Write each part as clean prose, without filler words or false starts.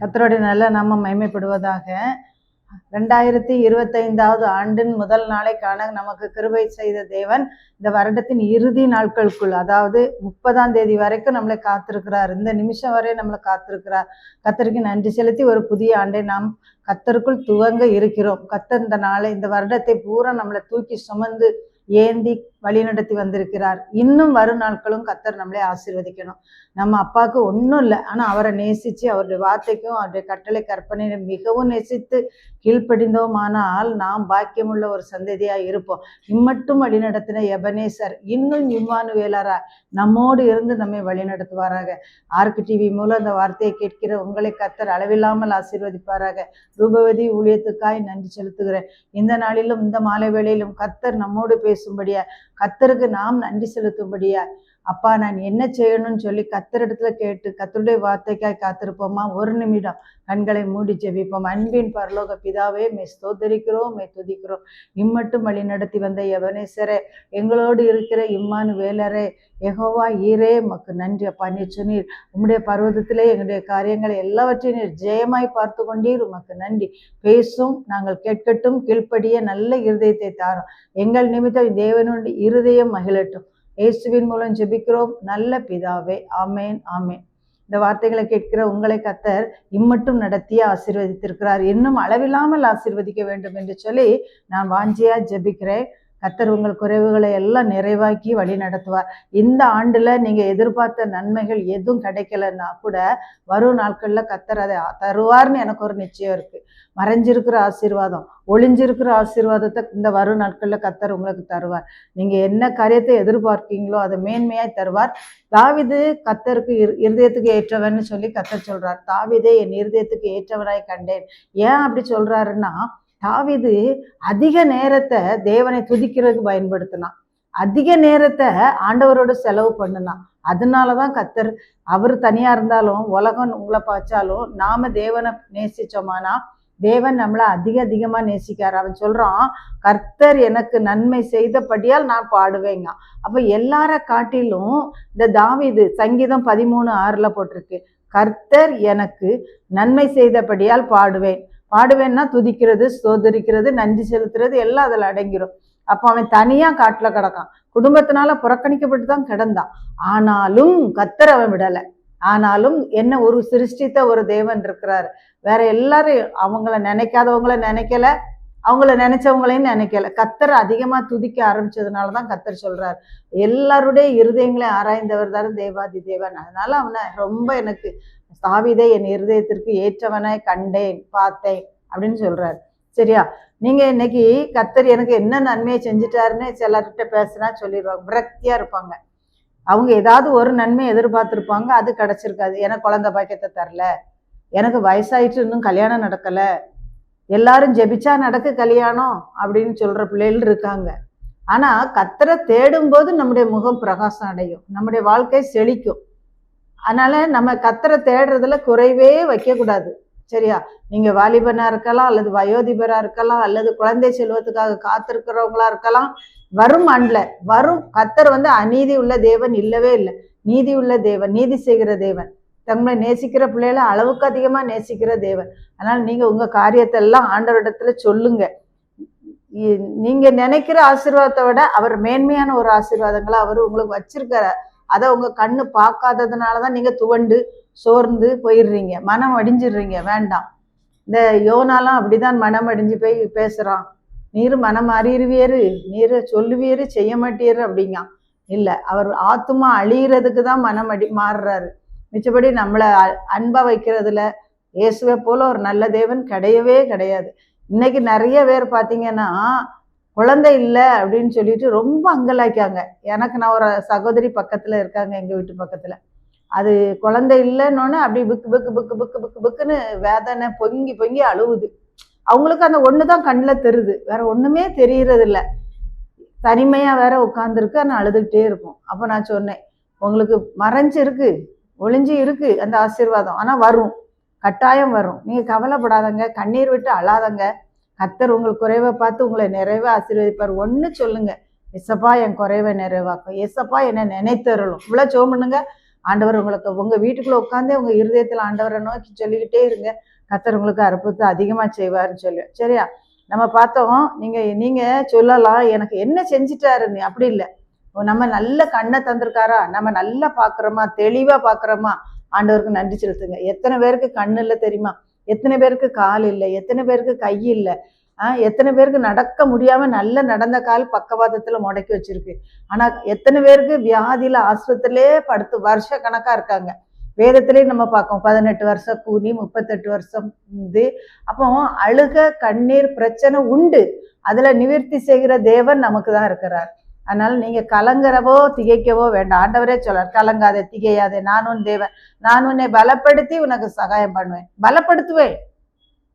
கர்த்தருடைய நல்ல நாமம் மகிமைப்படுவதாக. 2025வது ஆண்டின் முதல் நாளை காண நமக்கு கிருபை செய்த தேவன் இந்த வருடத்தின் இறுதி நாட்களுக்குள், அதாவது 30ஆம் தேதி வரைக்கும் நம்மளை காத்திருக்கிறார். இந்த நிமிஷம் வரை நம்மளை காத்திருக்கிறார். கர்த்தருக்கு நன்றி செலுத்தி ஒரு புதிய ஆண்டை நாம் கர்த்தருக்குள் துவங்க இருக்கிறோம். கர்த்தர் இந்த நாளை, இந்த வருடத்தை பூரா நம்மளை தூக்கி சுமந்து ஏந்தி வழிநடத்தி வந்திருக்கிறார். இன்னும் வரும் நாட்களும் கர்த்தர் நம்மளை ஆசீர்வதிக்கணும். நம்ம அப்பாவுக்கு ஒன்றும் இல்லை, ஆனால் அவரை நேசித்து அவருடைய வார்த்தைக்கும் அவருடைய கட்டளை கற்பனையை மிகவும் நேசித்து கீழ்ப்படிந்தோமானால் நாம் பாக்கியமுள்ள ஒரு சந்ததியாக இருப்போம். இம்மட்டும் வழிநடத்தின எபனேசர் இன்னும் இம்மானுவேலரா நம்மோடு இருந்து நம்மை வழிநடத்துவாராக. ஆர்க்கு டிவி மூலம் அந்த வார்த்தையை கேட்கிற உங்களை கர்த்தர் அளவில்லாமல் ஆசீர்வதிப்பாராக. ரூபவதி ஊழியத்துக்காய் நன்றி செலுத்துகிறேன். இந்த நாளிலும் இந்த மாலை வேளையிலும் கர்த்தர் நம்மோடு பேசும்படியா, கர்த்தருக்கு நாம் நன்றி செலுத்தும்படியா, அப்பா நான் என்ன செய்யணும்னு சொல்லி கர்த்தரிடத்துல கேட்டு கர்த்தருடைய வார்த்தைக்காய் காத்திருப்போமா? ஒரு நிமிடம் கண்களை மூடி ஜெபிப்போம். அன்பின் பரலோக பிதாவே, மே ஸ்தோத்தரிக்கிறோம், மே துதிக்கிறோம். இம்மட்டும் வழி நடத்தி வந்த எபனேசரே, எங்களோடு இருக்கிற இம்மானுவேலரே, யெகோவா ஈரே, உமக்கு நன்றி அப்பா. நீர் சொன்னீர் உம்முடைய பர்வதத்திலே எங்களுடைய காரியங்களை எல்லாவற்றையும் நீர் ஜெயமாய் பார்த்து கொண்டீர். உமக்கு நன்றி. பேசும், நாங்கள் கேட்கட்டும், கீழ்ப்படிய நல்ல இருதயத்தை தாரும். எங்கள் நிமித்தம் தேவனுடைய இருதயம் மகிழட்டும். இயேசுவின் மூலம் ஜெபிக்கிறோம் நல்ல பிதாவே, ஆமேன் ஆமேன். இந்த வார்த்தைகளை கேட்கிற உங்களை கர்த்தர் இம்மட்டும் நடத்திய ஆசீர்வதித்திருக்கிறார். இன்னும் அளவில்லாமல் ஆசீர்வதிக்க வேண்டும் என்று சொல்லி நான் வாஞ்சியா ஜெபிக்கிறேன். கர்த்தர் உங்கள் குறைவுகளை எல்லாம் நிறைவாக்கி வழி நடத்துவார். இந்த ஆண்டுல நீங்க எதிர்பார்த்த நன்மைகள் எதுவும் கிடைக்கலன்னா கூட வரும் நாட்கள்ல கர்த்தர் அதை தருவார்னு எனக்கு ஒரு நிச்சயம் இருக்கு. மறைஞ்சிருக்கிற ஆசீர்வாதம், ஒளிஞ்சிருக்கிற ஆசீர்வாதத்தை இந்த வரும் நாட்கள்ல கர்த்தர் உங்களுக்கு தருவார். நீங்க என்ன காரியத்தை எதிர்பார்க்கீங்களோ அதை மேன்மையாய் தருவார். தாவீது கர்த்தருக்கு இருதயத்துக்கு ஏற்றவன்னு சொல்லி கர்த்தர் சொல்றார். தாவீதை என் இருதயத்துக்கு ஏற்றவராய் கண்டேன். ஏன் அப்படி சொல்றாருன்னா, தாவீது அதிக நேரத்தை தேவனை துதிக்கிறதுக்கு பயன்படுத்தினான். அதிக நேரத்தை ஆண்டவரோட செலவு பண்ணினான். அதனாலதான் கர்த்தர், அவர் தனியா இருந்தாலும் உலகம் உங்களை பார்த்தாலும் நாம தேவனை நேசிச்சோமானா தேவன் நம்மளை அதிகமா நேசிக்காரு. அவன் சொல்றான், கர்த்தர் எனக்கு நன்மை செய்தபடியால் நான் பாடுவேங்க. அப்ப எல்லார காட்டிலும் இந்த தாவீது சங்கீதம் 13:6 போட்டிருக்கு, கர்த்தர் எனக்கு நன்மை செய்தபடியால் பாடுவேன். பாடுவேன்னா துதிக்கிறது, ஸ்தோத்தரிக்கிறது, நன்றி செலுத்துறது எல்லாம் அதில் அடங்கிரும். அப்போ அவன் தனியா காட்டுல கிடக்கான். குடும்பத்தினால புறக்கணிக்கப்பட்டு தான் கிடந்தான். ஆனாலும் கர்த்தர் அவன் விடலை. ஆனாலும் என்ன, ஒரு சிருஷ்டித்த ஒரு தேவன் இருக்கிறாரு. வேற எல்லாரும் அவங்கள நினைக்காதவங்கள நினைக்கல, அவங்கள நினைச்சவங்களையும் நினைக்கல. கர்த்தர் அதிகமா துதிக்க ஆரம்பிச்சதுனாலதான் கர்த்தர் சொல்றாரு, எல்லாருடைய இருதயங்களையும் ஆராய்ந்தவர் தான் தேவாதி தேவன். அதனால அவனை ரொம்ப, எனக்கு தாவீதை என் இருதயத்திற்கு ஏற்றவனாய் கண்டேன், பார்த்தேன் அப்படின்னு சொல்றாரு. சரியா? நீங்க இன்னைக்கு கர்த்தர் எனக்கு என்ன நன்மையை செஞ்சுட்டாருன்னு சிலர்கிட்ட பேசினா சொல்லிடுவாங்க, விரக்தியா இருப்பாங்க. அவங்க ஏதாவது ஒரு நன்மை எதிர்பார்த்திருப்பாங்க, அது கிடைச்சிருக்காது. எனக்கு குழந்தை பாக்கியத்தை தரல, எனக்கு வயசாயிட்டு இன்னும் கல்யாணம் நடக்கல, எல்லாரும் ஜெபிச்சா நடக்கு கல்யாணம் அப்படின்னு சொல்ற பிள்ளைகள் இருக்காங்க. ஆனா கர்த்தரை தேடும் போது நம்முடைய முகம் பிரகாசம் அடையும், நம்முடைய வாழ்க்கை செழிக்கும். அதனால நம்ம கர்த்தரை தேடுறதுல குறைவே வைக்க கூடாது. சரியா? நீங்க வாலிபனா இருக்கலாம், அல்லது வயோதிபரா இருக்கலாம், அல்லது குழந்தை செல்வத்துக்காக காத்திருக்கிறவங்களா இருக்கலாம். வரும் ஆண்டுல வரும் கர்த்தர் அநீதி உள்ள தேவன் இல்லவே இல்லை. நீதி உள்ள தேவன், நீதி செய்கிற தேவன், தங்களை நேசிக்கிற பிள்ளைகளை அளவுக்கு அதிகமா நேசிக்கிற தேவன். அதனால நீங்க உங்க காரியத்தை எல்லாம் ஆண்டவரிடத்துல சொல்லுங்க. நீங்க நினைக்கிற ஆசீர்வாதத்தை விட அவர் மேன்மையான ஒரு ஆசீர்வாதங்களை அவர் உங்களுக்கு வச்சிருக்கிறார். அதை உங்க கண்ணு பார்க்காததுனாலதான் நீங்க துவண்டு சோர்ந்து போயிடுறீங்க, மனம் அடிஞ்சிடுறீங்க. வேண்டாம். இந்த யோனாலாம் அப்படிதான் மனம் அடிஞ்சு போய் பேசுறான். நீரு மனம் அறிவியரு, நீரு சொல்லுவியரு, செய்ய மாட்டீரு அப்படிங்க. இல்லை, அவர் ஆத்துமா அழிகிறதுக்கு தான் மனம் மாறுறாரு. மிச்சபடி நம்மளை அன்பா வைக்கிறதுல இயேசுவை போல ஒரு நல்ல தேவன் கிடையவே கிடையாது. இன்னைக்கு நிறைய பேர் பார்த்தீங்கன்னா குழந்தை இல்லை அப்படின்னு சொல்லிட்டு ரொம்ப அங்கலாய்க்காங்க. நான் ஒரு சகோதரி பக்கத்துல இருக்காங்க, எங்க வீட்டு பக்கத்துல. அது குழந்தை இல்லைன்னொன்னு அப்படி புக்கு புக்கு புக்கு புக்கு புக்கு புக்குன்னு வேதனை பொங்கி பொங்கி அழுவுது. அவங்களுக்கு அந்த ஒண்ணுதான் கண்ணில் தெரியுது, வேற ஒண்ணுமே தெரியறது இல்லை. தனிமையா வேற உட்காந்துருக்கு, ஆனால் அழுதுகிட்டே இருக்கும். அப்ப நான் சொன்னேன், உங்களுக்கு மறைஞ்சு இருக்கு, ஒளிஞ்சு இருக்கு அந்த ஆசீர்வாதம், ஆனா வரும், கட்டாயம் வரும். நீங்க கவலைப்படாதங்க, கண்ணீர் விட்டு அழாதங்க. கர்த்தர் உங்கள் குறைவை பார்த்து உங்களை நிறைவா ஆசீர்வதிப்பார். ஒன்று சொல்லுங்க, எசப்பா என் குறைவை நிறைவாக்கும், எசப்பா என்னை நினைத்தருளும். இவ்வளோ ஜெபம் பண்ணுங்க. ஆண்டவர் உங்களுக்கு உங்க வீட்டுக்குள்ள உட்காந்தே உங்க இருதயத்துல ஆண்டவரை நோக்கி சொல்லிக்கிட்டே இருங்க. கர்த்தர் உங்களுக்கு அற்புதத்தை அதிகமா செய்வாருன்னு சொல்லி. சரியா? நம்ம பார்த்தோம். நீங்க சொல்லலாம் எனக்கு என்ன செஞ்சிட்டாருன்னு. அப்படி இல்லை. நம்ம நல்ல கண்ணை தந்திருக்காரா, நம்ம நல்லா பாக்குறோமா, தெளிவா பாக்குறோமா, ஆண்டவருக்கு நன்றி செலுத்துங்க. எத்தனை பேருக்கு கண்ணு இல்லை தெரியுமா? எத்தனை பேருக்கு கால் இல்லை, எத்தனை பேருக்கு கை இல்லை, எத்தனை பேருக்கு நடக்க முடியாம நல்ல நடந்த கால் பக்கவாதத்துல முடக்கி வச்சிருக்கு. ஆனா எத்தனை பேருக்கு வியாதியில ஆஸ்பத்திரிலே படுத்து வருஷ கணக்கா இருக்காங்க. வேதத்திலே நம்ம பார்க்கோம் 18 வருஷம் கூனி, 38 வருஷம் இது. அப்போ அழுக கண்ணீர் பிரச்சனை உண்டு. அதுல நிவர்த்தி செய்கிற தேவன் நமக்கு தான் இருக்கிறார். அதனால நீங்க கலங்கரவோ திகைக்கவோ வேண்டாம். ஆண்டவரே சொல்றார், கலங்காதே திகையாதே, நான் உன் தேவன், நான் உன்னை பலப்படுத்தி உனக்கு சகாயம் பண்ணுவேன். பலப்படுத்துவேன்.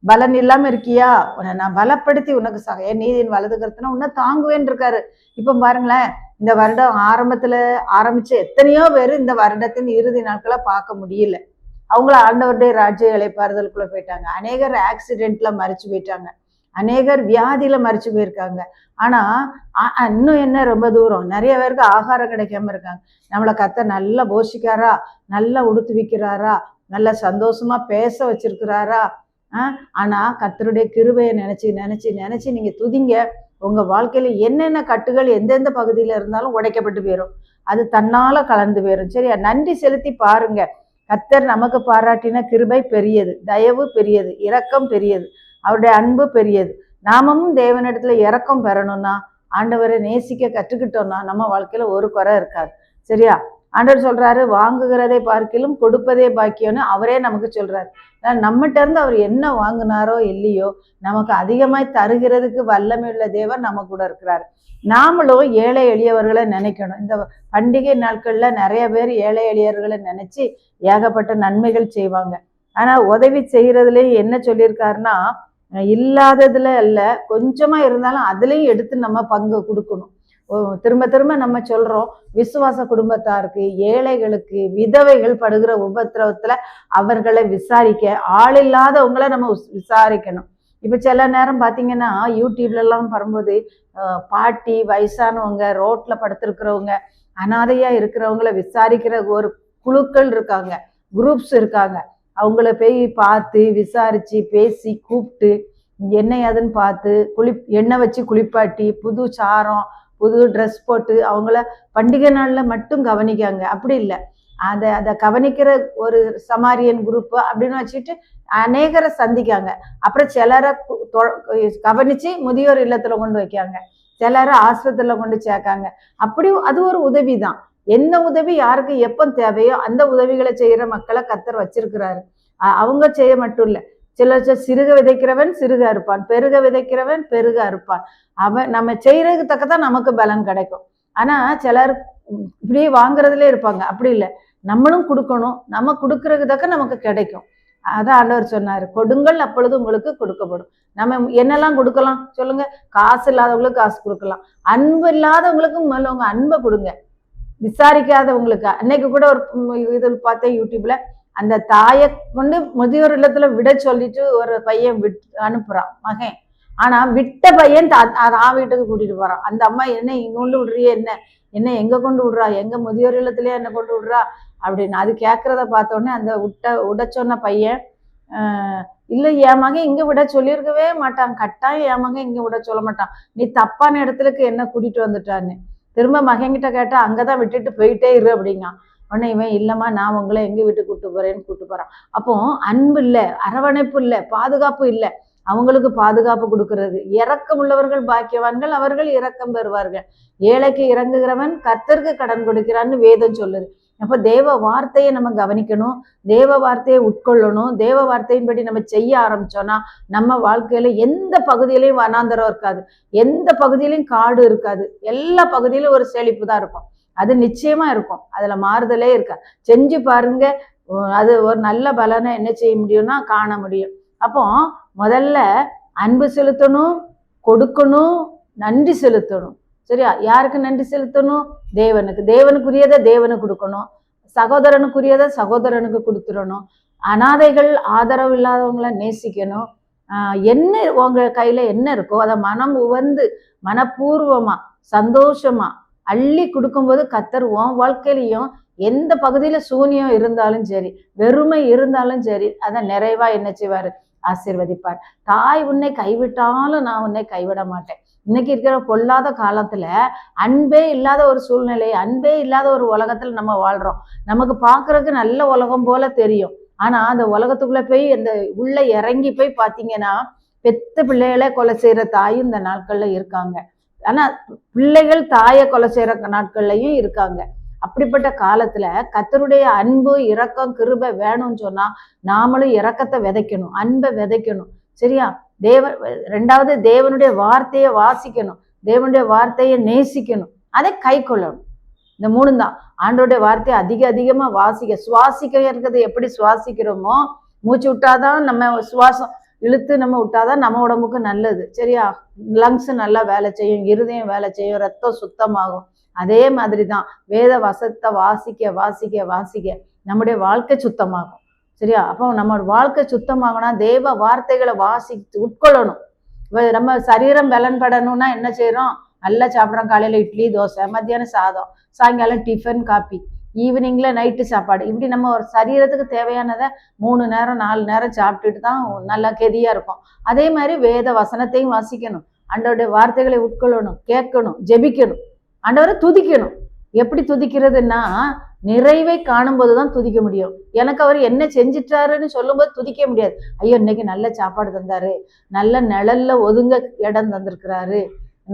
பலன் இல்லாம இருக்கியா, உன்னை நான் பலப்படுத்தி உனக்கு சகாயம், நீதியின் வலது கருத்துனா உன்னை தாங்குவேன் இருக்காரு. இப்ப பாருங்களேன், இந்த வருடம் ஆரம்பத்துல ஆரம்பிச்சு எத்தனையோ பேர் இந்த வருடத்தின் இறுதி நாட்களை பார்க்க முடியல. அவங்கள ஆண்டவருடைய ராஜ்ய இளைப்பாறுதலுக்குள்ள போயிட்டாங்க. அநேகர் ஆக்சிடென்ட்ல மறிச்சு போயிட்டாங்க. அநேகர் வியாதியில மறிச்சு போயிருக்காங்க. ஆனா இன்னும் என்ன ரொம்ப தூரம், நிறைய பேருக்கு ஆகாரம் கிடைக்காம இருக்காங்க. நம்மளை கர்த்தர் நல்லா போஷிக்காரா, நல்லா உடுத்துவிக்கிறாரா, நல்லா சந்தோஷமா பேச வச்சிருக்கிறாரா. ஆனா கர்த்தருடைய கிருபையை நினைச்சு நினைச்சு நினைச்சு நீங்க துதிங்க. உங்க வாழ்க்கையில என்னென்ன கட்டுகள் எந்தெந்த பகுதியில இருந்தாலும் உடைக்கப்பட்டு போயிடும். அது தன்னால கலந்து போயிடும். சரியா? நன்றி செலுத்தி பாருங்க. கர்த்தர் நமக்கு பாராட்டின கிருபை பெரியது, தயவு பெரியது, இரக்கம் பெரியது, அவருடைய அன்பு பெரியது. நாமும் தேவனிடத்துல இரக்கம் பெறணும்னா, ஆண்டவரை நேசிக்க கற்றுக்கிட்டோம்னா நம்ம வாழ்க்கையில ஒரு குறை இருக்காது. சரியா? ஆண்டவர் சொல்றாரு, வாங்குகிறதை பார்க்கிலும் கொடுப்பதே பாக்கியம்னு அவரே நமக்கு சொல்றாரு. நம்மகிட்ட இருந்து அவர் என்ன வாங்கினாரோ இல்லையோ, நமக்கு அதிகமாய் தருகிறதுக்கு வல்லமை உள்ள தேவன் நம்ம கூட இருக்கிறாரு. நாமளும் ஏழை எளியவர்களை நினைக்கணும். இந்த பண்டிகை நாட்கள்ல நிறைய பேர் ஏழை எளியவர்களை நினைச்சு ஏகப்பட்ட நன்மைகள் செய்வாங்க. ஆனா உதவி செய்யறதுலயும் என்ன சொல்லியிருக்காருன்னா, இல்லாததுல இல்ல, கொஞ்சமா இருந்தாலும் அதுலயும் எடுத்து நம்ம பங்கு கொடுக்கணும். திரும்ப திரும்ப நம்ம சொல்றோம், விசுவாச குடும்பத்தாருக்கு, ஏழைகளுக்கு, விதவைகள் படுகிற உபத்திரவத்துல அவர்களை விசாரிக்க ஆள் இல்லாதவங்களை நம்ம விசாரிக்கணும். இப்ப சில நேரம் பாத்தீங்கன்னா யூடியூப்ல எல்லாம் வரும்போது பாட்டி, வயசானவங்க, ரோட்ல படுத்திருக்கிறவங்க, அனாதையா இருக்கிறவங்கள விசாரிக்கிற ஒரு குழுக்கள் இருக்காங்க, குரூப்ஸ் இருக்காங்க. அவங்கள போய் பார்த்து விசாரிச்சு பேசி கூப்பிட்டு என்ன ஏதுன்னு பார்த்து எண்ணெய் வச்சு குளிப்பாட்டி புது சாரம் புது ட்ரெஸ் போட்டு அவங்கள பண்டிகை நாள்ல மட்டும் கவனிக்காங்க. அப்படி இல்லை, அதை கவனிக்கிற ஒரு சமாரியன் குரூப் அப்படின்னு வச்சுட்டு அநேகரை சந்திக்காங்க. அப்புறம் சிலரை கவனிச்சு முதியோர் இல்லத்துல கொண்டு வைக்காங்க, சிலரை ஆஸ்பத்திரியில கொண்டு சேர்க்காங்க. அப்படி அது ஒரு உதவி தான். என்ன உதவி யாருக்கு எப்போ தேவையோ அந்த உதவிகளை செய்யற மக்களை கர்த்தர் வச்சிருக்கிறாரு. அவங்க செய்ய மட்டும் இல்லை, சிலர் சிறுக விதைக்கிறவன் சிறுக இருப்பான், பெருக விதைக்கிறவன் பெருக இருப்பான். அவன் நம்ம செய்யறதுக்கு தக்கதான் நமக்கு பலன் கிடைக்கும். ஆனா சிலர் இப்படியே வாங்குறதுல இருப்பாங்க. அப்படி இல்லை, நம்மளும் கொடுக்கணும், நம்ம கொடுக்கறதுக்கு தக்க நமக்கு கிடைக்கும். அதான் ஆண்டவர் சொன்னாரு, கொடுங்கள் அப்பொழுது உங்களுக்கு கொடுக்கப்படும். நம்ம என்னெல்லாம் கொடுக்கலாம் சொல்லுங்க? காசு இல்லாதவங்களுக்கு காசு கொடுக்கலாம், அன்பு இல்லாதவங்களுக்கு முதல்ல உங்க அன்பை கொடுங்க. விசாரிக்காதவங்களுக்கு அன்னைக்கு கூட ஒரு இதில் பார்த்தேன் யூடியூப்ல, அந்த தாயை கொண்டு முதியோர் இல்லத்துல விட சொல்லிட்டு ஒரு பையன் அனுப்புறான் மகன். ஆனா விட்ட பையன் தான் வீட்டுக்கு கூட்டிட்டு போறான். அந்த அம்மா என்ன இங்க கொண்டு விடுறிய, என்ன எங்க கொண்டு விடுறா, எங்க முதியோர் இல்லத்திலேயே என்ன கொண்டு விடுறா அப்படின்னு. அது கேட்கறத பார்த்தோன்னே அந்த விட சொன்ன பையன், இல்லை என் மகன் இங்க விட சொல்லியிருக்கவே மாட்டான், கட்டாயம் என் மகன் இங்க விட சொல்ல மாட்டான், நீ தப்பான இடத்துக்கு என்ன கூட்டிட்டு வந்துட்டான்னு. திரும்ப மகன்கிட்ட கேட்டா அங்கதான் விட்டுட்டு போயிட்டே இரு அப்படிங்க. உடனே இவன் இல்லம்மா நான் உங்களை எங்க வீட்டுக்கு கூட்டு போறேன்னு கூட்டு போறான். அப்போ அன்பு இல்லை, அரவணைப்பு இல்லை, பாதுகாப்பு இல்லை. அவங்களுக்கு பாதுகாப்பு கொடுக்கறது. இரக்கம் உள்ளவர்கள் பாக்கியவான்கள், அவர்கள் இரக்கம் பெறுவார்கள். ஏழைக்கு இறங்குகிறவன் கர்த்தருக்கு கடன் கொடுக்கிறான்னு வேதம் சொல்லுது. அப்ப தேவ வார்த்தையை நம்ம கவனிக்கணும், தேவ வார்த்தையை உட்கொள்ளணும். தேவ வார்த்தையின்படி நம்ம செய்ய ஆரம்பிச்சோம்னா நம்ம வாழ்க்கையில எந்த பகுதியிலையும் வனாந்தரம் இருக்காது, எந்த பகுதியிலையும் காடு இருக்காது, எல்லா பகுதியிலும் ஒரு செழிப்பு தான் இருக்கும். அது நிச்சயமா இருக்கும், அதுல மாறுதலே இருக்கா. செஞ்சு பாருங்க, அது ஒரு நல்ல பலனை என்ன செய்ய முடியும்னா காண முடியும். அப்போ முதல்ல அன்பு செலுத்தணும், கொடுக்கணும், நன்றி செலுத்தணும். சரியா? யாருக்கு நன்றி செலுத்தணும்? தேவனுக்கு. தேவனுக்குரியதை தேவனுக்கு கொடுக்கணும், சகோதரனுக்குரியதை சகோதரனுக்கு கொடுத்துடணும். அனாதைகள் ஆதரவு இல்லாதவங்களை நேசிக்கணும். என்ன உங்க கையில என்ன இருக்கோ அதை மனம் உவந்து மனப்பூர்வமா சந்தோஷமா அள்ளி கொடுக்கும்போது கர்த்தர் உன் வாழ்க்கையிலையும் எந்த பகுதியில சூனியம் இருந்தாலும் சரி, வெறுமை இருந்தாலும் சரி, அதை நிறைவா என்ன செய்வாரு? ஆசீர்வதிப்பார். தாய் உன்னை கைவிட்டாலும் நான் உன்னை கைவிட மாட்டேன். இன்னைக்கு இருக்கிற பொல்லாத காலத்துல அன்பே இல்லாத ஒரு சூழ்நிலை, அன்பே இல்லாத ஒரு உலகத்துல நம்ம வாழ்றோம். நமக்கு பாக்குறதுக்கு நல்ல உலகம் போல தெரியும். ஆனா அந்த உலகத்துக்குள்ள போய் அந்த உள்ள இறங்கி போய் பாத்தீங்கன்னா, பெத்த பிள்ளைகளை கொலை செய்யற தாயும் இந்த நாட்கள்ல இருக்காங்க. ஆனா பிள்ளைகள் தாயை கொலை செய்யற நாட்கள்லயும் இருக்காங்க. அப்படிப்பட்ட காலத்துல கர்த்தருடைய அன்பு, இரக்கம், கிருபை வேணும்னு சொன்னா நாமளும் இரக்கத்தை விதைக்கணும், அன்பை விதைக்கணும். சரியா? ரெண்டாவது தேவனுடைய வார்த்தையை வாசிக்கணும், தேவனுடைய வார்த்தையை நேசிக்கணும், அதை கை கொள்ளணும். இந்த 3 தான். ஆண்டோடைய வார்த்தையை அதிகமா சுவாசிக்க இருக்கிறது எப்படி சுவாசிக்கிறோமோ, மூச்சு விட்டாதான் நம்ம சுவாசம் இழுத்து நம்ம விட்டாதான் நம்ம உடம்புக்கு நல்லது. சரியா? லங்ஸ் நல்லா வேலை செய்யும், இருதயம் வேலை செய்யும், ரத்தம் சுத்தமாகும். அதே மாதிரிதான் வேத வசத்தை வாசிக்க நம்முடைய வாழ்க்கை சுத்தமாகும். சரியா? அப்போ நம்ம வாழ்க்கை சுத்தமாகனா தேவ வார்த்தைகளை வாசித்து உட்கொள்ளணும். நம்ம சரீரம் பலன்படணும்னா என்ன செய்யறோம்? நல்லா சாப்பிட்றோம். காலையில இட்லி, தோசை, மத்தியானம் சாதம், சாயங்காலம் டிஃபன், காப்பி, ஈவினிங்ல நைட்டு சாப்பாடு. இப்படி நம்ம ஒரு சரீரத்துக்கு தேவையானதை 3 நேரம் 4 நேரம் சாப்பிட்டுட்டு தான் நல்லா கெதியா இருக்கும். அதே மாதிரி வேத வசனத்தையும் வாசிக்கணும், ஆண்டவருடைய வார்த்தைகளை உட்கொள்ளணும், கேட்கணும், ஜெபிக்கணும், ஆண்டவரை துதிக்கணும். எப்படி துதிக்கிறதுன்னா, நிறைவை காணும் போதுதான் துதிக்க முடியும். எனக்கு அவர் என்ன செஞ்சிட்டாருன்னு சொல்லும்போது துதிக்க முடியாது. ஐயோ, இன்னைக்கு நல்ல சாப்பாடு தந்தாரு, நல்ல நிழல்ல ஒதுங்க இடம் தந்திருக்கிறாரு,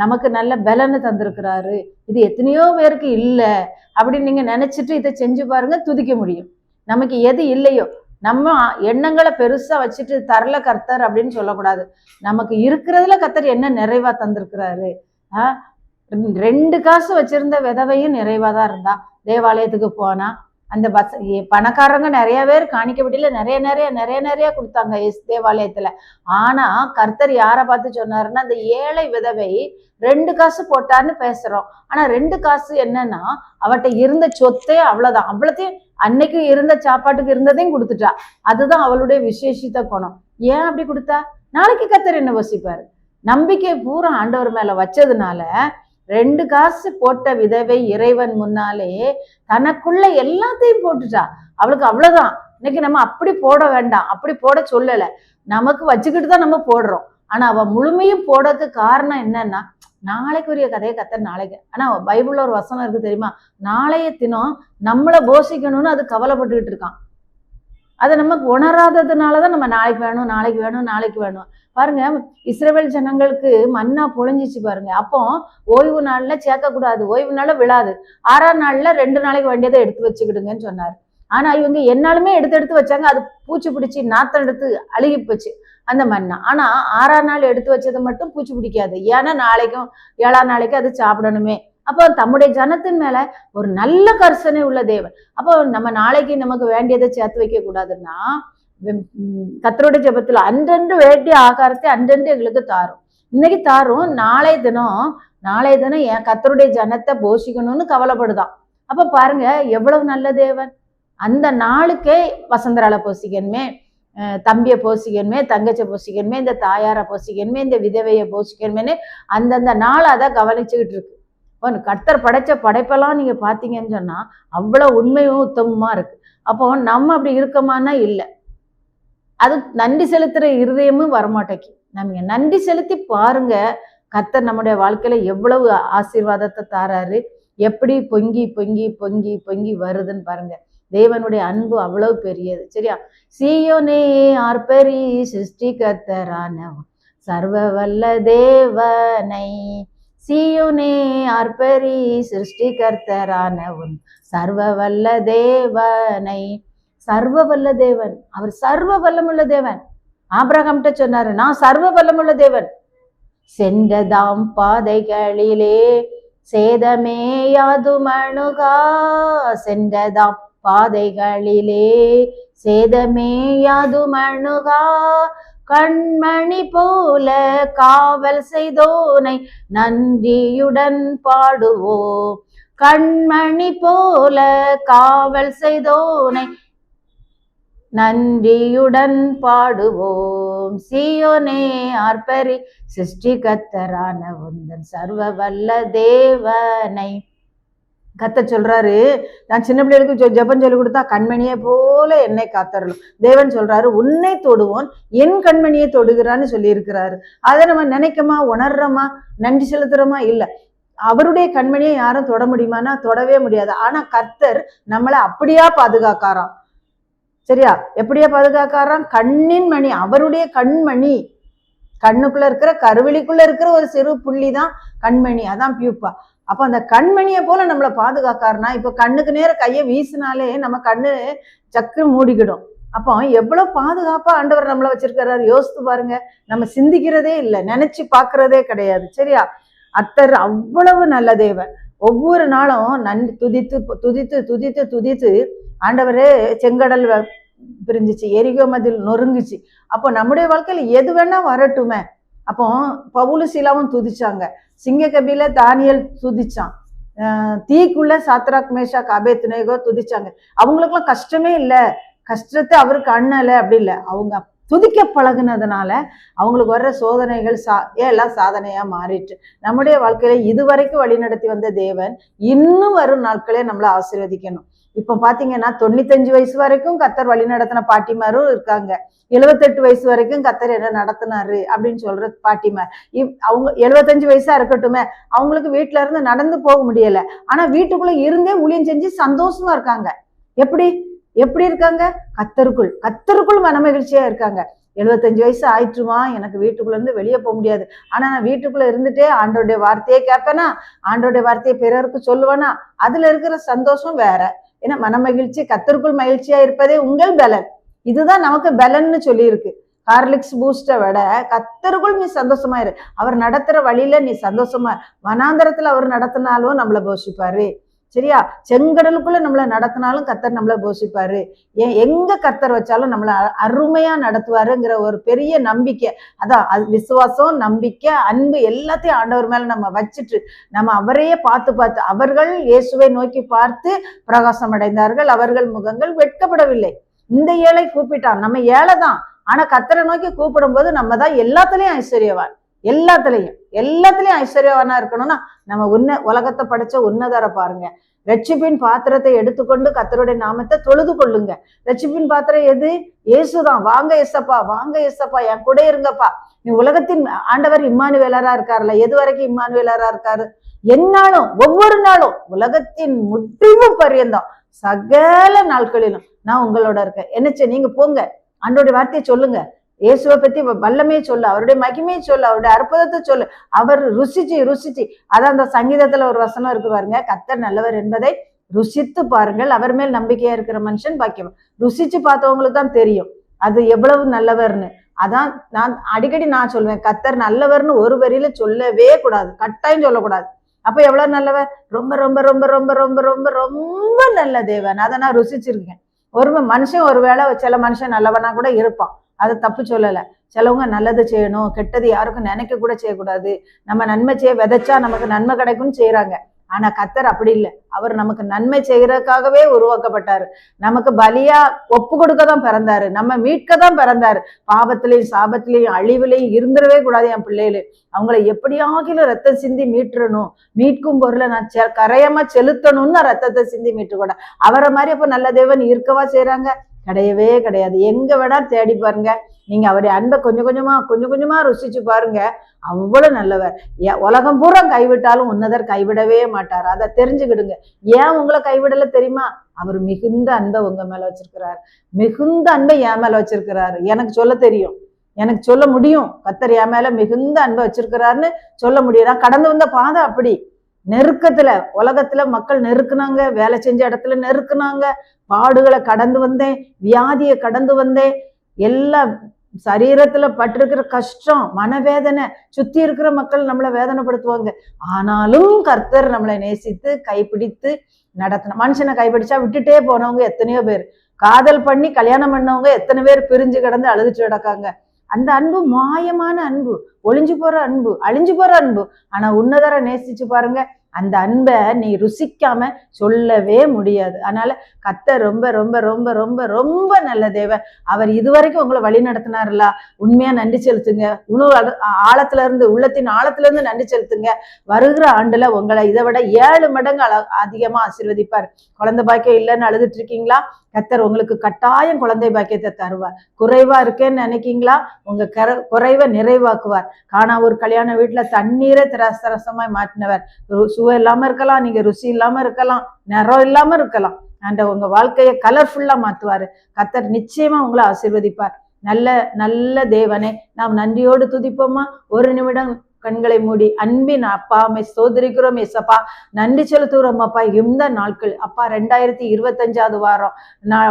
நமக்கு நல்ல பலனை தந்திருக்கிறாரு, இது எத்தனையோ பேருக்கு இல்லை அப்படின்னு நீங்க நினைச்சிட்டு இதை செஞ்சு பாருங்க, துதிக்க முடியும். நமக்கு எது இல்லையோ, நம்ம எண்ணங்களை பெருசா வச்சுட்டு தரல கர்த்தர் அப்படின்னு சொல்லக்கூடாது. நமக்கு இருக்கிறதுல கர்த்தர் என்ன நிறைவா தந்திருக்கிறாரு. 2 காசு வச்சிருந்த விதவையும் நிறைவாதான் இருந்தா. தேவாலயத்துக்கு போனா அந்த பணக்காரங்க நிறைய பேர் காணிக்கப்பட்டியில நிறைய கொடுத்தாங்க தேவாலயத்துல. ஆனா கர்த்தர் யாரை பார்த்து சொன்னாருன்னா, அந்த ஏழை விதவை 2 காசு போட்டார்னு பேசுறோம். ஆனா 2 காசு என்னன்னா, அவட்ட இருந்த சொத்தே அவ்வளவுதான், அவ்வளோத்தையும் அன்னைக்கு இருந்த சாப்பாட்டுக்கு இருந்ததையும் கொடுத்துட்டா. அதுதான் அவளுடைய விசேஷித்த குணம். ஏன் அப்படி கொடுத்தா? நாளைக்கு கர்த்தர் என்ன யோசிப்பாரு. நம்பிக்கை பூரா ஆண்டவர் மேல வச்சதுனால 2 காசு போட்ட விதவை இறைவன் முன்னாலே தனக்குள்ள எல்லாத்தையும் போட்டுட்டா. அவளுக்கு அவ்வளவுதான். இன்னைக்கு நம்ம அப்படி போட வேண்டாம், அப்படி போட சொல்லல, நமக்கு வச்சுக்கிட்டு தான் நம்ம போடுறோம். ஆனா அவ முழுமையும் போடறதுக்கு காரணம் என்னன்னா, நாளைக்குரிய கதையை கர்த்தர் நாளைக்கு. ஆனா பைபிள்ல ஒரு வசனம் இருக்கு தெரியுமா? நாளைய தினம் நம்மளை போஷிக்கணும்னு அது கவலைப்பட்டுக்கிட்டு இருக்கான். அதை நமக்கு உணராததுனாலதான் நம்ம நாளைக்கு வேணும். பாருங்க, இஸ்ரவேல் ஜனங்களுக்கு மன்னா பொழிஞ்சிச்சு பாருங்க. அப்போ ஓய்வு நாள்ல சேர்க்கக்கூடாது, ஓய்வு நாள்ல விழாது, 6ஆம் நாள்ல 2 நாளைக்கு வேண்டியதை எடுத்து வச்சுக்கிடுங்கன்னு சொன்னார். ஆனா இவங்க என்னாலுமே எடுத்து வச்சாங்க. அது பூச்சி பிடிச்சி நாத்தம் எடுத்து அழுகி போச்சு அந்த மன்னா. ஆனா 6ஆம் நாள் எடுத்து வச்சது மட்டும் பூச்சி பிடிக்காது. ஏன்னா நாளைக்கும் 7ஆம் நாளைக்கு அது சாப்பிடணுமே. அப்போ தம்முடைய ஜனத்தின் மேல ஒரு நல்ல கரிசனை உள்ள தேவன். அப்போ நம்ம நாளைக்கு நமக்கு வேண்டியதை சேர்த்து வைக்க கூடாதுன்னா, கர்த்தருடைய ஜெபத்துல அன்றன்று வேண்டிய ஆகாரத்தை அன்றன்று எங்களுக்கு தாரும். இன்னைக்கு தாரும், நாளைய தினம் என் கர்த்தருடைய ஜனத்தை போஷிக்கணும்னு கவலைப்படுதான். அப்ப பாருங்க எவ்வளவு நல்ல தேவன். அந்த நாளுக்கே வசந்தரால போஷிக்கணுமே, தம்பியை போஷிக்கணுமே, தங்கச்சை போஷிக்கணுமே, இந்த தாயாரை போஷிக்கணுமே, இந்த விதவையை போஷிக்கணுமேன்னு அந்தந்த நாள் அதை கவனிச்சுக்கிட்டு இருக்கு. கர்த்தர் படைச்ச படைப்பெல்லாம் நீங்க பாத்தீங்கன்னு சொன்னா அவ்வளவு உண்மையும் உத்தமமா இருக்கு. அப்போ நம்ம அப்படி இருக்கமானா இல்லை. அது நன்றி செலுத்துற இருதயமும் வரமாட்டேக்கு. நம்ம நன்றி செலுத்தி பாருங்க, கர்த்தர் நம்முடைய வாழ்க்கையில எவ்வளவு ஆசீர்வாதத்தை தாராரு, எப்படி பொங்கி பொங்கி பொங்கி பொங்கி வருதுன்னு பாருங்க. தேவனுடைய அன்பு அவ்வளவு பெரியது. சரியா? சீயோனே ஆர்ப்பரி சிருஷ்டிகர்த்தரானவன் சர்வ வல்ல தேவனை, சீயோனே ஆர்ப்பரி சிருஷ்டிகர்த்தரானவன் சர்வ வல்ல தேவனை. சர்வ வல்ல தேவன், அவர் சர்வ வல்லமுள்ள தேவன். ஆபிரகாம்கிட்ட சொன்னாரு, நான் சர்வ வல்லமுள்ள தேவன். சென்றதாம் பாதைகளிலே சேதமே யாதுமணுகா, சென்றதாம் பாதைகளிலே சேதமே யாதுமணுகா, கண்மணி போல காவல் செய்தோனை நன்றியுடன் பாடுவோம், கண்மணி போல காவல் செய்தோனை நன்றியுடன் பாடுவோம். சீயோனே ஆர்ப்பரி சிருஷ்டிகர்த்தரான உந்தன் சர்வ வல்ல தேவனை. கர்த்தர் சொல்றாரு, நான் சின்ன பிள்ளைகளுக்கு ஜெபம் சொல்லி கொடுத்தா கண்மணியை போல என்னை காத்தரலும். தேவன் சொல்றாரு, உன்னை தொடுவோன் என் கண்மணியை தொடுகிறான்னு சொல்லி இருக்கிறாரு. அதை நம்ம நினைக்கமா, உணர்றோமா, நன்றி செலுத்துறோமா? இல்ல. அவருடைய கண்மணியை யாரும் தொட முடியுமானா தொடவே முடியாது. ஆனா கர்த்தர் நம்மளை அப்படியா பாதுகாக்காராம். சரியா? எப்படியா பாதுகாக்காராம்? கண்ணின் மணி, அவருடைய கண்மணி. கண்ணுக்குள்ள இருக்கிற, கருவிழிக்குள்ள இருக்கிற ஒரு சிறு புள்ளி தான் கண்மணி, அதான் பியூப்பா. அப்ப அந்த கண்மணியை போல நம்மளை பாதுகாக்காருனா, இப்ப கண்ணுக்கு நேர கையை வீசினாலே நம்ம கண்ணு சக்கு மூடிக்கிடும். அப்போ எவ்வளவு பாதுகாப்பா ஆண்டவர் நம்மளை வச்சிருக்கிறாரு யோசித்து பாருங்க. நம்ம சிந்திக்கிறதே இல்லை, நினைச்சு பாக்குறதே கிடையாது. சரியா? அத்தர் அவ்வளவு நல்ல தேவன். ஒவ்வொரு நாளும் நன்றி துதித்து துதித்து துதித்து துதித்து ஆண்டவரே செங்கடல் பிரிஞ்சிச்சு, எரிகோ மதில் நொறுங்குச்சு. அப்போ நம்முடைய வாழ்க்கையில எது வேணா வரட்டுமே. அப்போ பவுலு சீலாவும் துதிச்சாங்க, சிங்க கபில தானியல் துதிச்சான், தீக்குள்ள சாத்ராக் மேஷாக் ஆபேத்நேகோ துதிச்சாங்க. அவங்களுக்குலாம் கஷ்டமே இல்லை, கஷ்டத்தை அவருக்கு அண்ணல அப்படி இல்லை. அவங்க துதிக்க பழகுனதுனால அவங்களுக்கு வர்ற சோதனைகள் எல்லாம் சாதனையா மாறிட்டு. நம்முடைய வாழ்க்கையில இதுவரைக்கும் வழி நடத்தி வந்த தேவன் இன்னும் வரும் நாட்களே நம்மளை ஆசீர்வதிக்கணும். இப்ப பாத்தீங்கன்னா 95 வயசு வரைக்கும் கர்த்தர் வழி நடத்தின பாட்டிமாரும் இருக்காங்க. 78 வயசு வரைக்கும் கர்த்தர் என்ன நடத்தினாரு அப்படின்னு சொல்ற பாட்டிமார். அவங்க 75 வயசா இருக்கட்டுமே, அவங்களுக்கு வீட்டுல இருந்து நடந்து போக முடியல, ஆனா வீட்டுக்குள்ள இருந்தே ஊழியம் செஞ்சு சந்தோஷமா இருக்காங்க. எப்படி எப்படி இருக்காங்க? கர்த்தருக்குள் மனமகிழ்ச்சியா இருக்காங்க. 75 வயசு ஆயிற்றுமா, எனக்கு வீட்டுக்குள்ள இருந்து வெளியே போக முடியாது, ஆனா நான் வீட்டுக்குள்ள இருந்துட்டே ஆண்டோடைய வார்த்தையை கேட்பேனா, ஆண்டோடைய வார்த்தையை பிறருக்கு சொல்லுவேனா, அதுல இருக்கிற சந்தோஷம் வேற. ஏன்னா மனமகிழ்ச்சி, கர்த்தருக்குள் மகிழ்ச்சியா இருப்பதே உங்கள் பலன். இதுதான் நமக்கு பலன்னு சொல்லி இருக்கு. ஹார்லிக்ஸ் பூஸ்டை விட கர்த்தருக்குள் நீ சந்தோஷமா இரு. அவர் நடத்துற வழியில நீ சந்தோஷமா, வனாந்தரத்துல அவர் நடத்தினாலும் நம்மளை போஷிப்பாரு. சரியா? செங்கடலுக்குள்ள நம்மளை நடத்தினாலும் கர்த்தர் நம்மளை போஷிப்பாரு. எங்க கர்த்தர் வச்சாலும் நம்மளை அருமையா நடத்துவாருங்கிற ஒரு பெரிய நம்பிக்கை. அதான் விசுவாசம், நம்பிக்கை, அன்பு எல்லாத்தையும் ஆண்டவர் மேல நம்ம வச்சுட்டு நம்ம அவரையே பார்த்து பார்த்து, அவர்கள் இயேசுவை நோக்கி பார்த்து பிரகாசம் அடைந்தார்கள், அவர்கள் முகங்கள் வெட்கப்படவில்லை. இந்த ஏழை கூப்பிட்டான், நம்ம ஏழை தான், ஆனா கர்த்தரை நோக்கி கூப்பிடும் போது நம்ம தான் எல்லாத்துலயும் ஐஸ்வர்யவான். எல்லாத்துலயும் ஐஸ்வர்யவானா இருக்கணும்னா நம்ம உலகத்தை படைச்ச உன்னதரை பாருங்க. ரட்சிப்பின் பாத்திரத்தை எடுத்துக்கொண்டு கர்த்தருடைய நாமத்தை தொழுது கொள்ளுங்க. ரட்சிப்பின் பாத்திரம் எது? இயேசுதான். வாங்க ஏசப்பா, வாங்க ஏசப்பா, என் கூட இருங்கப்பா. நீ உலகத்தின் ஆண்டவர் இம்மானுவேலரா இருக்காருல்ல, எது வரைக்கும் இம்மானுவேலரா இருக்காரு? என்னாலும், ஒவ்வொரு நாளும், உலகத்தின் முடிவு பரியந்தம் சகல நாட்களிலும் நான் உங்களோட இருக்கேன். என்னச்சு, நீங்க போங்க, ஆண்டோடைய வார்த்தையை சொல்லுங்க, இயேசுவை பத்தி வல்லமையை சொல்லு, அவருடைய மகிமையை சொல்லு, அவருடைய அற்புதத்தை சொல்லு. அவர் ருசிச்சு அதான் அந்த சங்கீதத்துல ஒரு வசனம் இருக்கு பாருங்க, கர்த்தர் நல்லவர் என்பதை ருசித்து பாருங்கள், அவர் மேல் நம்பிக்கையா இருக்கிற மனுஷன் பாக்கியம். ருசிச்சு பார்த்தவங்களுக்கு தான் தெரியும் அது எவ்வளவு நல்லவர்னு. அதான் நான் அடிக்கடி சொல்லுவேன், கர்த்தர் நல்லவர்னு ஒரு வரியில சொல்லவே கூடாது, கட்டாயம் சொல்லக்கூடாது. அப்ப எவ்வளவு நல்லவர்? ரொம்ப ரொம்ப ரொம்ப ரொம்ப ரொம்ப ரொம்ப ரொம்ப நல்ல தேவன். அதை நான் ருசிச்சிருக்கேன். மனுஷன் ஒருவேளை சில மனுஷன் நல்லவனா கூட இருப்பான், அதை தப்பு சொல்லல. சிலவங்க நல்லது செய்யணும், கெட்டது யாருக்கும் நினைக்க கூட செய்யக்கூடாது, நம்ம நன்மை செய்ய விதைச்சா நமக்கு நன்மை கிடைக்கும்னு செய்யறாங்க. ஆனா கர்த்தர் அப்படி இல்லை. அவர் நமக்கு நன்மை செய்யறதுக்காகவே உருவாக்கப்பட்டாரு. நமக்கு பலியா ஒப்பு கொடுக்க தான் பிறந்தாரு, நம்ம மீட்க தான் பிறந்தாரு. பாவத்திலையும் சாபத்திலையும் அழிவுலையும் இருந்துடவே கூடாது. என் பிள்ளைகளு அவங்கள எப்படியாகிலும் ரத்தம் சிந்தி மீட்டுறணும், மீட்கும் பொருளை நான் கரையமா செலுத்தணும்னு நான் ரத்தத்தை சிந்தி மீட்டுக்கூட. அவரை மாதிரி அப்ப நல்ல தேவன் இருக்கவா செய்யறாங்க? கிடையவே கிடையாது. எங்க வேணா தேடி பாருங்க, நீங்க அவருடைய அன்பை கொஞ்சம் கொஞ்சமா ருசிச்சு பாருங்க. அவ்வளவு நல்லவர். உலகம் பூரா கைவிட்டாலும் உன்னதர் கைவிடவே மாட்டார். அதை தெரிஞ்சுக்கிடுங்க. ஏன் உங்களை கைவிடல தெரியுமா? அவர் மிகுந்த அன்பை உங்க மேல வச்சிருக்கிறார், மிகுந்த அன்பை என் மேல வச்சிருக்கிறாரு. எனக்கு சொல்ல தெரியும், எனக்கு சொல்ல முடியும், கர்த்தர் என் மேல மிகுந்த அன்பை வச்சிருக்கிறாருன்னு சொல்ல முடியும். நான் கடந்து வந்த பாதை அப்படி. நெருக்கத்துல, உலகத்துல மக்கள் நெருக்குனாங்க, வேலை செஞ்ச இடத்துல நெருக்குனாங்க, பாடுகளை கடந்து வந்தேன், வியாதியை கடந்து வந்தேன், எல்லா சரீரத்துல பட்டிருக்கிற கஷ்டம், மனவேதனை, சுத்தி இருக்கிற மக்கள் நம்மளை வேதனைப்படுத்துவாங்க. ஆனாலும் கர்த்தர் நம்மளை நேசித்து கைப்பிடித்து நடத்தின. மனுஷனை கைப்பிடிச்சா விட்டுட்டே போனவங்க எத்தனையோ பேர், காதல் பண்ணி கல்யாணம் பண்ணவங்க எத்தனை பேர் பிரிஞ்சு கிடந்து அழுதுட்டு கிடக்காங்க. அந்த அன்பு மாயமான அன்பு, ஒளிஞ்சு போற அன்பு, அழிஞ்சு போற அன்பு. ஆனா உன்னதரை நேசிச்சு பாருங்க, அந்த அன்பை நீ ருசிக்காம சொல்லவே முடியாது. அதனால கர்த்தர் ரொம்ப ரொம்ப ரொம்ப ரொம்ப ரொம்ப நல்ல தேவன். அவர் இதுவரைக்கும் உங்களை வழி நடத்தினார்ல, உண்மையா நன்றி செலுத்துங்க. ஆழத்துல இருந்து, உள்ளத்தின் ஆழத்துல இருந்து நன்றி செலுத்துங்க. வருகிற ஆண்டுல உங்களை இதை விட 7 மடங்கு அதிகமா ஆசீர்வதிப்பார். குழந்தை பாக்கியம் இல்லைன்னு அழுதுட்டு இருக்கீங்களா? கர்த்தர் உங்களுக்கு கட்டாயம் குழந்தை பாக்கியத்தை தருவார். குறைவா இருக்கேன்னு நினைக்கீங்களா? உங்க குறைவை நிறைவாக்குவார். ஆனா ஒரு கல்யாண வீட்டுல தண்ணீரை திரசரசமாய் மாற்றினவர். சுவை இல்லாம இருக்கலாம், நீங்க ருசி இல்லாம இருக்கலாம், நிறம் இல்லாம இருக்கலாம், அந்த உங்க வாழ்க்கையை கலர்ஃபுல்லா மாத்துவாரு. கர்த்தர் நிச்சயமா உங்களை ஆசீர்வதிப்பார். நல்ல நல்ல தேவனே, நாம் நன்றியோடு துதிப்போமா? ஒரு நிமிடம் கண்களை மூடி. அன்பின் அப்பா, மை ஸ்தோத்திரிக்கிறோம் ஏசப்பா, நன்றி செலுத்துகிறோம் அப்பா. இந்த நாட்கள் அப்பா 2025 வாரம்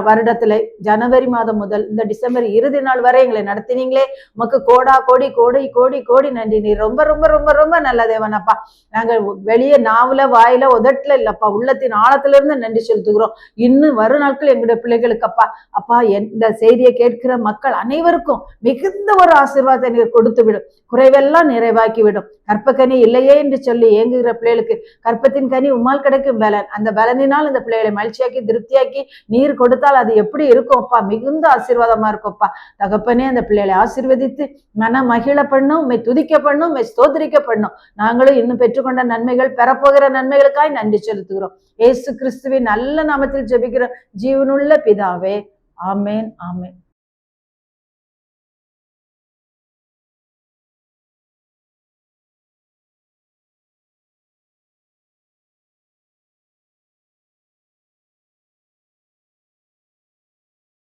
வருடத்துல ஜனவரி மாதம் முதல் இந்த டிசம்பர் இறுதி நாள் வரை எங்களை நடத்தினீங்களே, உமக்கு கோடா கோடி கோடி கோடி கோடி நன்றி. நீ ரொம்ப ரொம்ப ரொம்ப ரொம்ப நல்ல தேவன் அப்பா. நாங்கள் வெளியே நாவுல வாயில உதட்டுல இல்லப்பா, உள்ளத்தின் ஆழத்துல இருந்து நன்றி செலுத்துகிறோம். இன்னும் வரும் நாட்கள் எங்களுடைய பிள்ளைகளுக்கு அப்பா அப்பா இந்த செய்தியை கேட்கிற மக்கள் அனைவருக்கும் மிகுந்த ஒரு ஆசீர்வாதத்தை நீர் கொடுத்து விடும். குறைவெல்லாம் நிறைவாக்கி விடும். கற்பக்கனி இல்லையே என்று சொல்லி ஏங்குகிற பிள்ளைகளுக்கு கற்பத்தின் கனி உம்மால் கிடைக்கும் பலன். அந்த பலனினால் அந்த பிள்ளைகளை மகிழ்ச்சியாக்கி திருப்தியாக்கி நீர் கொடுத்தால் அது எப்படி இருக்கும் அப்பா? மிகுந்த ஆசீர்வாதமா இருக்கும்ப்பா. தகப்பனே, அந்த பிள்ளைகளை ஆசீர்வதித்து மன மகிழ பண்ணும், உம்மை துதிக்க பண்ணும், உம்மை ஸ்தோத்திரிக்க பண்ணும். நாங்களும் இன்னும் பெற்றுக்கொண்ட நன்மைகள், பெறப்போகிற நன்மைகளுக்காய் நன்றி செலுத்துகிறோம். இயேசு கிறிஸ்துவின் நல்ல நாமத்தில் ஜெபிக்கிற ஜீவனுள்ள பிதாவே, ஆமேன் ஆமேன்.